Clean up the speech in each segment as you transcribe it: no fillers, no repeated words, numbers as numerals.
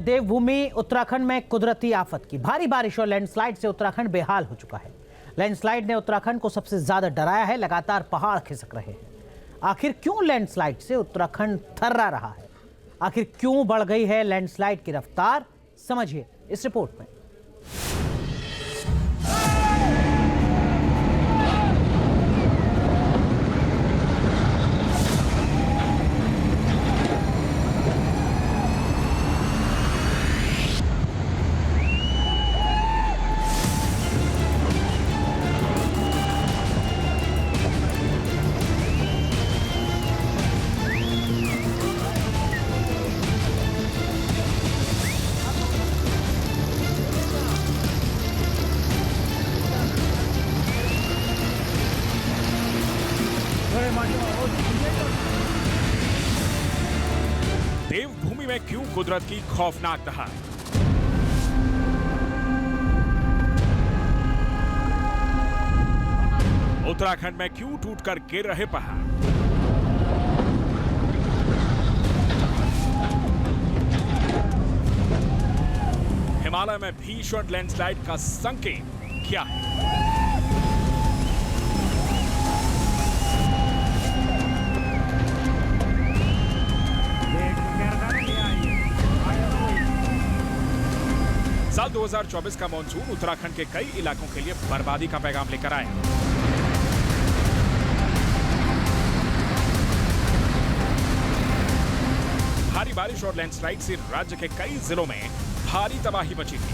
देवभूमि उत्तराखंड में कुदरती आफत की भारी बारिश और लैंडस्लाइड से उत्तराखंड बेहाल हो चुका है। लैंडस्लाइड ने उत्तराखंड को सबसे ज्यादा डराया है। लगातार पहाड़ खिसक रहे हैं। आखिर क्यों लैंडस्लाइड से उत्तराखंड थर्रा रहा है? आखिर क्यों बढ़ गई है लैंडस्लाइड की रफ्तार? समझिए इस रिपोर्ट में। देवभूमि में क्यों कुदरत की खौफनाक दहाड़? उत्तराखंड में क्यों टूटकर गिर रहे पहाड़? हिमालय में भीषण लैंडस्लाइड का संकेत क्या है? साल 2024 का मॉनसून उत्तराखंड के कई इलाकों के लिए बर्बादी का पैगाम लेकर आया। भारी बारिश और लैंडस्लाइड से राज्य के कई जिलों में भारी तबाही मची थी।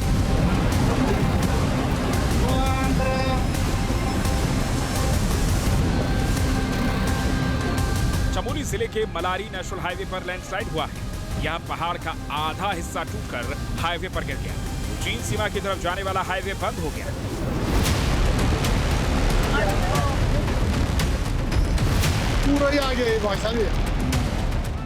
चमोली जिले के मलारी नेशनल हाईवे पर लैंडस्लाइड हुआ है। यहां पहाड़ का आधा हिस्सा टूटकर हाईवे पर गिर गया। चीन सीमा की तरफ जाने वाला हाईवे बंद हो गया।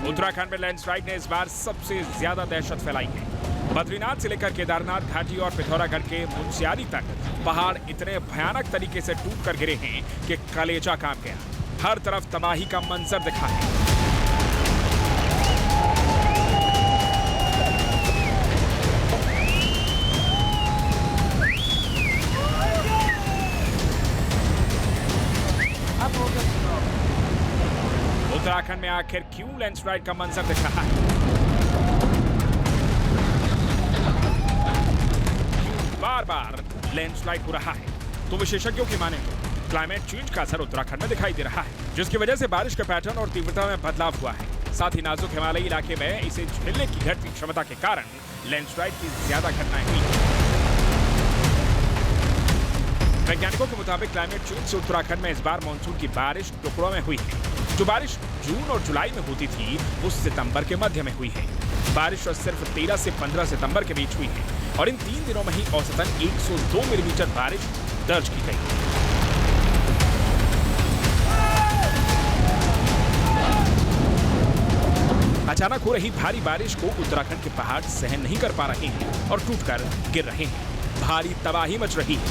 उत्तराखंड में लैंडस्लाइड ने इस बार सबसे ज्यादा दहशत फैलाई है। बद्रीनाथ से लेकर केदारनाथ घाटी और पिथौरागढ़ के मुनस्यारी तक पहाड़ इतने भयानक तरीके से टूटकर गिरे हैं कि कलेजा कांप गया। हर तरफ तबाही का मंजर दिखा है। उत्तराखंड में आखिर क्यों लैंडस्लाइड का मंजर दिख रहा है? बार बार लैंडस्लाइड हो रहा है? तो विशेषज्ञों की माने तो क्लाइमेट चेंज का असर उत्तराखंड में दिखाई दे रहा है, जिसकी वजह से बारिश के पैटर्न और तीव्रता में बदलाव हुआ है। साथ ही नाजुक हिमालयी इलाके में इसे झेलने की घटती क्षमता के कारण लैंडस्लाइड की ज्यादा घटनाएं हुई। वैज्ञानिकों के मुताबिक क्लाइमेट चेंज से उत्तराखंड में इस बार मानसून की बारिश टुकड़ों में हुई है। जो बारिश जून और जुलाई में होती थी वो सितंबर के मध्य में हुई है। बारिश सिर्फ 13 से 15 सितंबर के बीच हुई है और इन 3 दिनों में ही औसतन 102 मिलीमीटर बारिश दर्ज की गई। अचानक हो रही भारी बारिश को उत्तराखंड के पहाड़ सहन नहीं कर पा रहे हैं और टूटकर गिर रहे हैं। भारी तबाही मच रही है।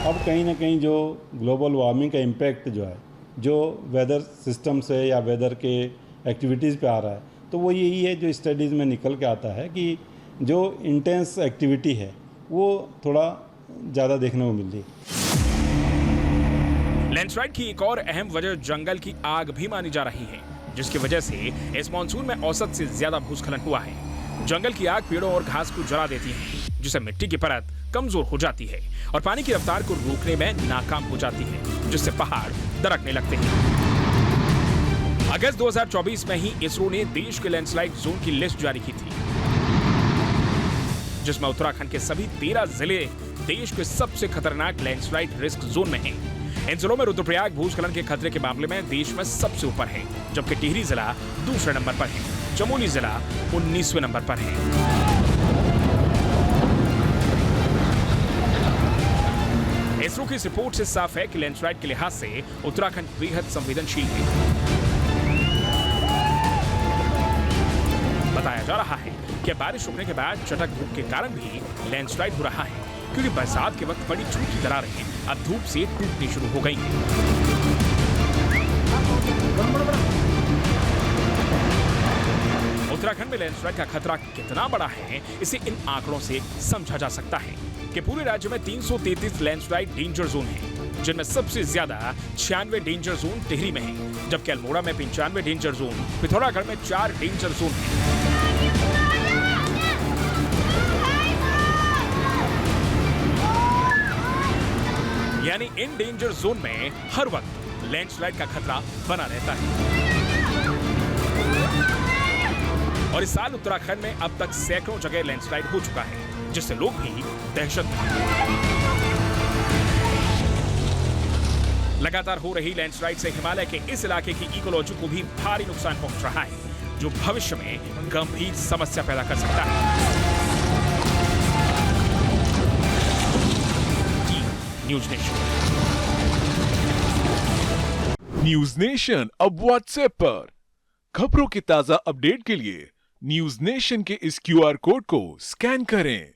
अब कहीं ना कहीं जो ग्लोबल वार्मिंग का इम्पैक्ट जो है, जो वेदर सिस्टम से या वेदर के एक्टिविटीज़ पे आ रहा है, तो वो यही है जो स्टडीज़ में निकल के आता है कि जो इंटेंस एक्टिविटी है वो थोड़ा ज़्यादा देखने को मिल रही है। लैंडस्लाइड की एक और अहम वजह जंगल की आग भी मानी जा रही है, जिसकी वजह से इस मानसून में औसत से ज्यादा भूस्खलन हुआ है। जंगल की आग पेड़ों और घास को जला देती है, जिससे मिट्टी की परत कमजोर हो जाती है और पानी की रफ्तार को रोकने में नाकाम हो जाती है, जिससे पहाड़ दरकने लगते हैं। अगस्त 2024 में ही इसरो ने देश के लैंडस्लाइड जोन की लिस्ट जारी की थी, जिसमें उत्तराखंड के सभी 13 जिले देश के सबसे खतरनाक लैंडस्लाइड रिस्क जोन में हैं। इन जिलों में रुद्रप्रयाग भूस्खलन के खतरे के मामले में देश में सबसे ऊपर है, जबकि टिहरी जिला दूसरे नंबर पर है। चमोली जिला 19वें नंबर पर है। इसरो की इस रिपोर्ट से साफ है कि लैंडस्लाइड के लिहाज से उत्तराखंड बेहद संवेदनशील है। बताया जा रहा है कि बारिश रुकने के बाद चटक धूप के कारण भी लैंडस्लाइड हो रहा है, क्योंकि बरसात के वक्त बड़ी छोटी दरारें अब धूप से टूटनी शुरू हो गई हैं। लैंडस्लाइड का खतरा कितना बड़ा है, इसे इन आंकड़ों से समझा जा सकता है कि पूरे राज्य में 333 लैंडस्लाइड डेंजर जोन हैं, जिनमें सबसे ज्यादा 96 डेंजर जोन टिहरी में है, जबकि अल्मोड़ा में 95 डेंजर जोन, पिथौरागढ़ में 4 डेंजर जोन हैं। यानी इन डेंजर जोन में हर वक्त लैंडस्लाइड का खतरा बना रहता है। और इस साल उत्तराखंड में अब तक सैकड़ों जगह लैंडस्लाइड हो चुका है, जिससे लोग भी दहशत में हैं। लगातार हो रही लैंडस्लाइड से हिमालय के इस इलाके की इकोलॉजी को भी भारी नुकसान पहुंच रहा है, जो भविष्य में गंभीर समस्या पैदा कर सकता है। News nation. न्यूज नेशन अब व्हाट्सएप पर खबरों के ताजा अपडेट के लिए न्यूज नेशन के इस क्यूआर कोड को स्कैन करें।